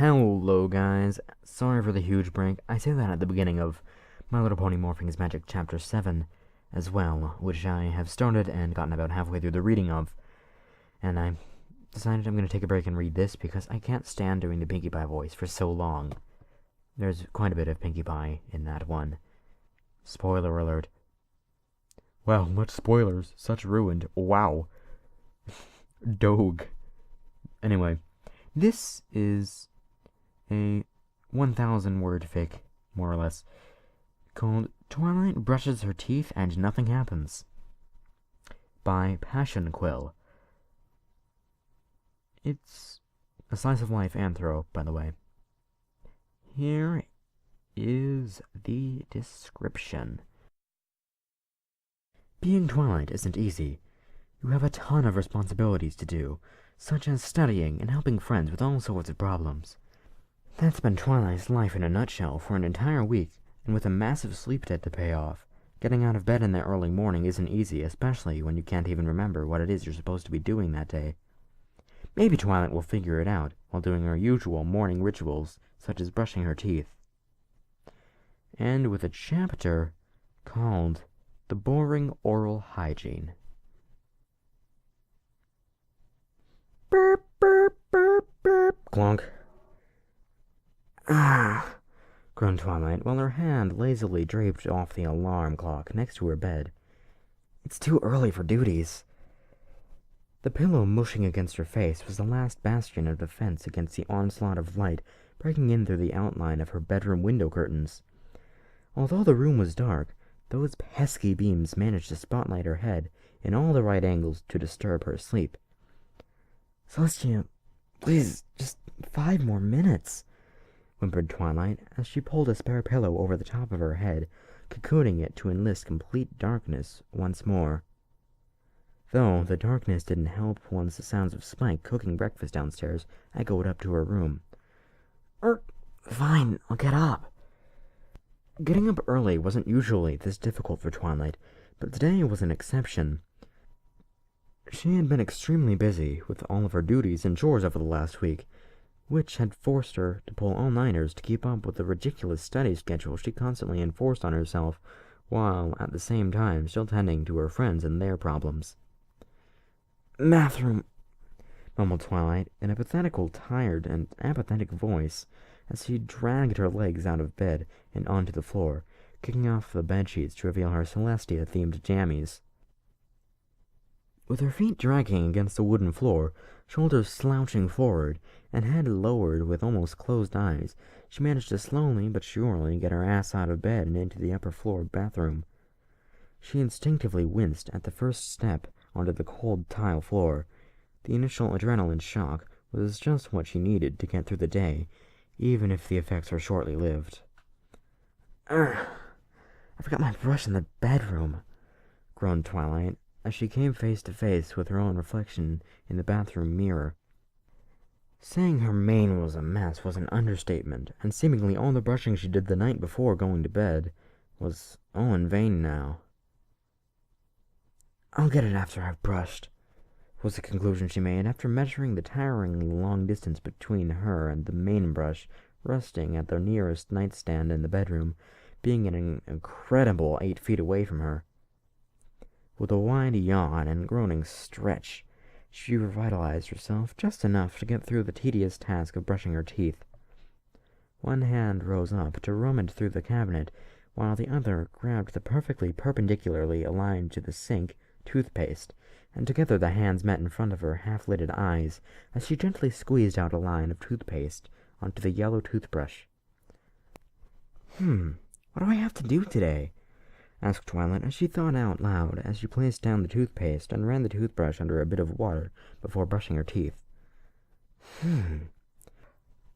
Hello guys, sorry for the huge break. I say that at the beginning of My Little Pony Morphing's Magic Chapter 7 as well, which I have started and gotten about halfway through the reading of. And I decided I'm going to take a break and read this because I can't stand doing the Pinkie Pie voice for so long. There's quite a bit of Pinkie Pie in that one. Spoiler alert. Well, much spoilers. Such ruined. Wow. Doge. Anyway, this is a 1,000-word fic, more or less, called Twilight Brushes Her Teeth and Nothing Happens, by Passion Quill. It's a slice-of-life anthro, by the way. Here is the description. Being Twilight isn't easy. You have a ton of responsibilities to do, such as studying and helping friends with all sorts of problems. That's been Twilight's life in a nutshell for an entire week, and with a massive sleep debt to pay off. Getting out of bed in the early morning isn't easy, especially when you can't even remember what it is you're supposed to be doing that day. Maybe Twilight will figure it out while doing her usual morning rituals, such as brushing her teeth. And with a chapter called The Boring Oral Hygiene. Burp, burp, burp, burp, clonk. Ah, groaned Twilight, while her hand lazily draped off the alarm clock next to her bed. It's too early for duties. The pillow mushing against her face was the last bastion of defense against the onslaught of light breaking in through the outline of her bedroom window curtains. Although the room was dark, those pesky beams managed to spotlight her head in all the right angles to disturb her sleep. Celestia, please, just 5 more minutes, whimpered Twilight, as she pulled a spare pillow over the top of her head, cocooning it to enlist complete darkness once more. Though the darkness didn't help once the sounds of Spike cooking breakfast downstairs echoed up to her room. Fine, I'll get up. Getting up early wasn't usually this difficult for Twilight, but today was an exception. She had been extremely busy with all of her duties and chores over the last week, which had forced her to pull all-nighters to keep up with the ridiculous study schedule she constantly enforced on herself, while at the same time still tending to her friends and their problems. Math room, mumbled Twilight in a pathetical, tired, and apathetic voice as she dragged her legs out of bed and onto the floor, kicking off the bedsheets to reveal her Celestia-themed jammies. With her feet dragging against the wooden floor, shoulders slouching forward, and head lowered with almost closed eyes, she managed to slowly but surely get her ass out of bed and into the upper floor bathroom. She instinctively winced at the first step onto the cold tile floor. The initial adrenaline shock was just what she needed to get through the day, even if the effects were shortly lived. I forgot my brush in the bedroom, groaned Twilight, as she came face to face with her own reflection in the bathroom mirror. Saying her mane was a mess was an understatement, and seemingly all the brushing she did the night before going to bed was all in vain now. I'll get it after I've brushed, was the conclusion she made after measuring the tiringly long distance between her and the main brush resting at the nearest nightstand in the bedroom, being an incredible 8 feet away from her. With a wide yawn and groaning stretch, she revitalized herself just enough to get through the tedious task of brushing her teeth. One hand rose up to rummage through the cabinet, while the other grabbed the perfectly perpendicularly aligned to the sink toothpaste, and together the hands met in front of her half-lidded eyes as she gently squeezed out a line of toothpaste onto the yellow toothbrush. What do I have to do today? Asked Twilight as she thought out loud as she placed down the toothpaste and ran the toothbrush under a bit of water before brushing her teeth.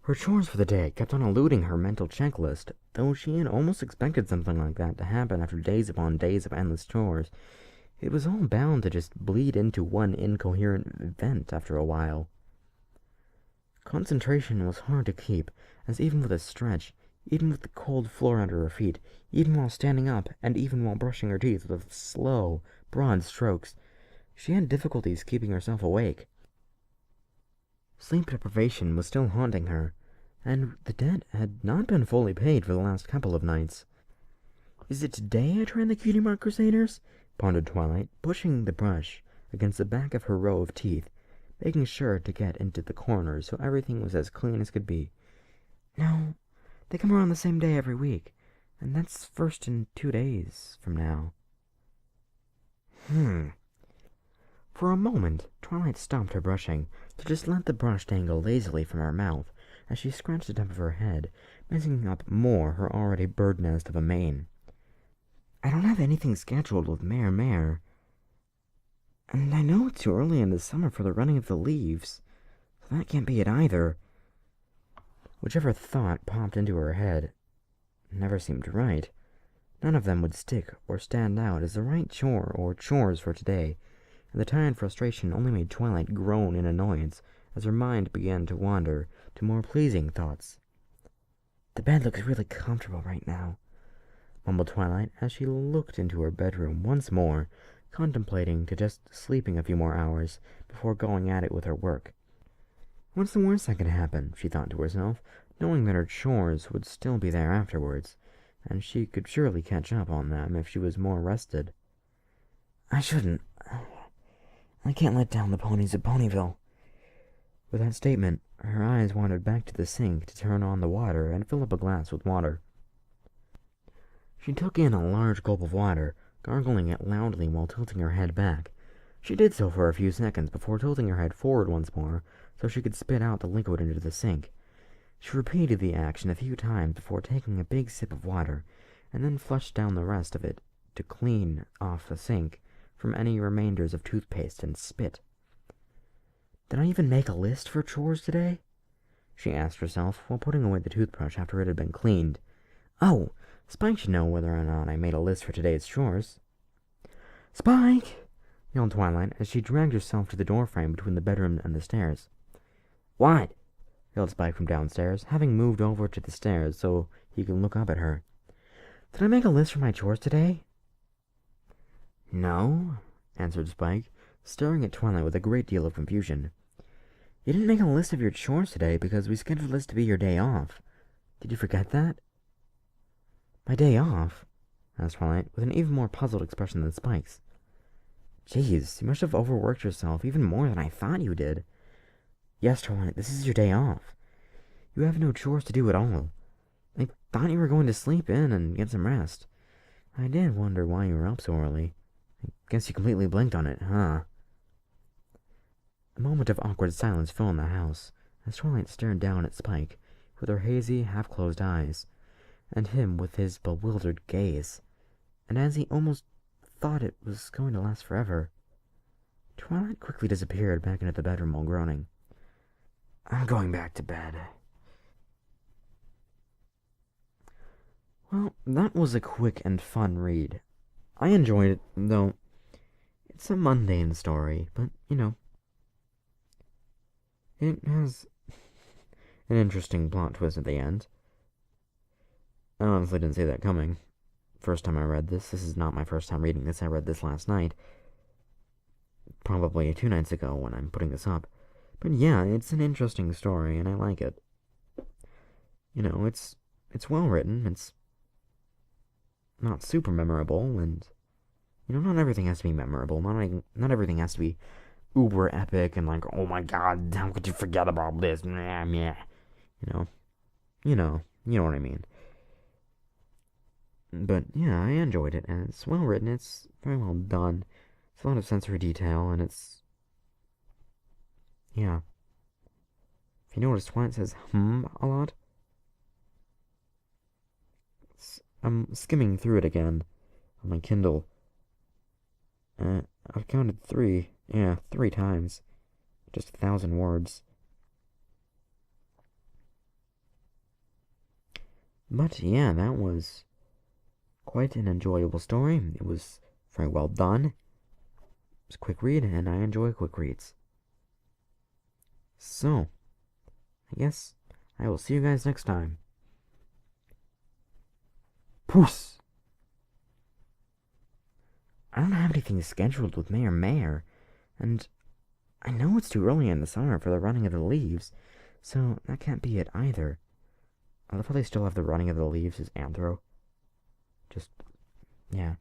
Her chores for the day kept on eluding her mental checklist, though she had almost expected something like that to happen after days upon days of endless chores. It was all bound to just bleed into one incoherent event after a while. Concentration was hard to keep, as even with a stretch, even with the cold floor under her feet, even while standing up, and even while brushing her teeth with slow, broad strokes, she had difficulties keeping herself awake. Sleep deprivation was still haunting her, and the debt had not been fully paid for the last couple of nights. "Is it today I train the Cutie Mark Crusaders?" pondered Twilight, pushing the brush against the back of her row of teeth, making sure to get into the corners so everything was as clean as could be. "No, they come around the same day every week, and that's first in 2 days from now." For a moment, Twilight stopped her brushing to just let the brush dangle lazily from her mouth as she scratched the top of her head, messing up more her already bird nest of a mane. "I don't have anything scheduled with Mare, and I know it's too early in the summer for the running of the leaves, so that can't be it either." Whichever thought popped into her head never seemed right. None of them would stick or stand out as the right chore or chores for today, and the tired frustration only made Twilight groan in annoyance as her mind began to wander to more pleasing thoughts. "The bed looks really comfortable right now," mumbled Twilight as she looked into her bedroom once more, contemplating to just sleeping a few more hours before going at it with her work. What's the worst that could happen, she thought to herself, knowing that her chores would still be there afterwards, and she could surely catch up on them if she was more rested. I can't let down the ponies of Ponyville." With that statement, her eyes wandered back to the sink to turn on the water and fill up a glass with water. She took in a large gulp of water, gargling it loudly while tilting her head back. She did so for a few seconds before tilting her head forward once more so she could spit out the liquid into the sink. She repeated the action a few times before taking a big sip of water, and then flushed down the rest of it to clean off the sink from any remainders of toothpaste and spit. "Did I even make a list for chores today?" she asked herself while putting away the toothbrush after it had been cleaned. "Oh, Spike should know whether or not I made a list for today's chores." "Spike!" yelled Twilight as she dragged herself to the doorframe between the bedroom and the stairs. "What?" yelled Spike from downstairs, having moved over to the stairs so he could look up at her. "Did I make a list for my chores today?" "No," answered Spike, staring at Twilight with a great deal of confusion. "You didn't make a list of your chores today because we scheduled this to be your day off. Did you forget that?" "My day off?" asked Twilight, with an even more puzzled expression than Spike's. "Jeez, you must have overworked yourself even more than I thought you did." "Yes, Twilight, this is your day off. You have no chores to do at all. I thought you were going to sleep in and get some rest. I did wonder why you were up so early. I guess you completely blinked on it, huh?" A moment of awkward silence fell in the house as Twilight stared down at Spike with her hazy, half-closed eyes, and him with his bewildered gaze, and as he almost thought it was going to last forever, Twilight quickly disappeared back into the bedroom while groaning. "I'm going back to bed." Well, that was a quick and fun read. I enjoyed it, though it's a mundane story, but, it has an interesting plot twist at the end. I honestly didn't see that coming. First time I read this is not my first time reading this. I read this last night. Probably 2 nights ago when I'm putting this up. But yeah, it's an interesting story, and I like it. It's well written, it's not super memorable, and, not everything has to be memorable. Not everything has to be uber epic and like, oh my god, how could you forget about this? Meh, meh. You know what I mean. But yeah, I enjoyed it, and it's well written, it's very well done. It's a lot of sensory detail, and it's... yeah. If you notice, Twilight says a lot. I'm skimming through it again on my Kindle. I've counted 3. Yeah, 3 times. Just 1,000 words. But yeah, that was quite an enjoyable story. It was very well done. It was a quick read, and I enjoy quick reads. So, I guess I will see you guys next time. Puss! I don't have anything scheduled with Mare, and I know it's too early in the summer for the running of the leaves, so that can't be it either. I love how they still have the running of the leaves as Anthro. Just, yeah.